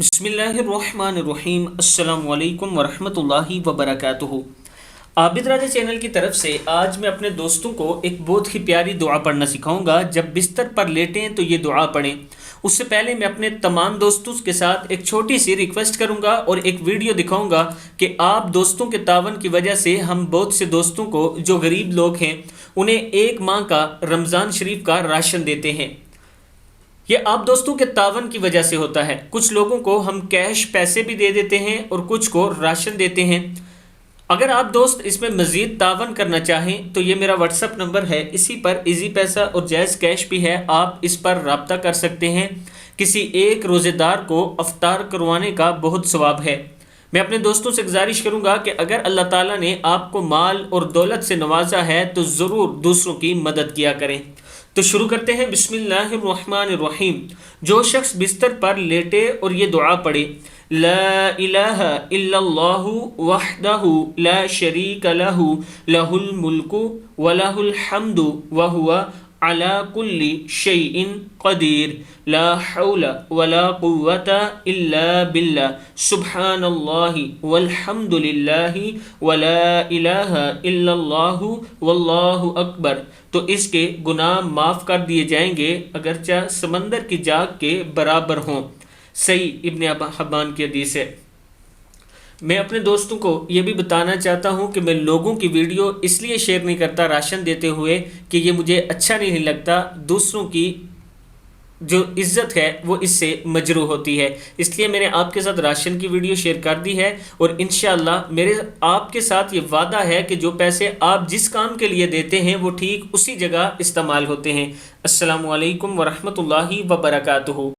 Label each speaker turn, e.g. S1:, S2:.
S1: बिस्मिल्लाहिर्रहमानिर्रहीम। अस्सलाम वालेकुम वरहमतुल्लाहि वबरकातुहू। आबिद राजा चैनल की तरफ से आज मैं अपने दोस्तों को एक बहुत ही प्यारी दुआ पढ़ना सिखाऊंगा। जब बिस्तर पर लेटें तो ये दुआ पढ़ें। उससे पहले मैं अपने तमाम दोस्तों के साथ एक छोटी सी रिक्वेस्ट करूंगा और एक वीडियो दिखाऊंगा कि आप दोस्तों के तावन की वजह से हम बहुत से दोस्तों को जो गरीब लोग हैं उन्हें एक माह का रमज़ान शरीफ का राशन देते हैं। ये आप दोस्तों के तावन की वजह से होता है। कुछ लोगों को हम कैश पैसे भी दे देते हैं और कुछ को राशन देते हैं। अगर आप दोस्त इसमें मज़ीद तावन करना चाहें तो ये मेरा व्हाट्सअप नंबर है, इसी पर इजी पैसा और जायज़ कैश भी है, आप इस पर रब्ता कर सकते हैं। किसी एक रोज़ेदार को अफ्तार करवाने का बहुत सवाब है। मैं अपने दोस्तों से गुजारिश करूंगा कि अगर अल्लाह ताला ने आपको माल और दौलत से नवाजा है तो ज़रूर दूसरों की मदद किया करें। तो शुरू करते हैं। बिस्मिल्लाहिर्रहमानिर्रहीम। जो शख्स बिस्तर पर लेटे और ये दुआ पढ़े, ला इलाहा इल्लल्लाहु वहदहु ला शरीका लहु लहुल मुल्कु व लहुल हम्दु व हुवा अला कुल्ली शैइन क़दीर, ला हौला वला कुव्वता इल्ला बिल्लाह, सुब्हानल्लाहि वल्हम्दुलिल्लाहि वला इलाहा इल्लल्लाहु वल्लाहु अकबर। तो इसके गुनाह माफ़ कर दिए जाएंगे अगरचा समंदर की जाग के बराबर हों। सही इब्न हब्बान की हदीस है। मैं अपने दोस्तों को ये भी बताना चाहता हूँ कि मैं लोगों की वीडियो इसलिए शेयर नहीं करता राशन देते हुए कि ये मुझे अच्छा नहीं लगता। दूसरों की जो इज़्ज़त है वो इससे मजरूह होती है, इसलिए मैंने आपके साथ राशन की वीडियो शेयर कर दी है। और इंशाअल्लाह मेरे आपके साथ ये वादा है कि जो पैसे आप जिस काम के लिए देते हैं वो ठीक उसी जगह इस्तेमाल होते हैं। अस्सलामु अलैकुम वरहमतुल्लाहि वबरकातुहू।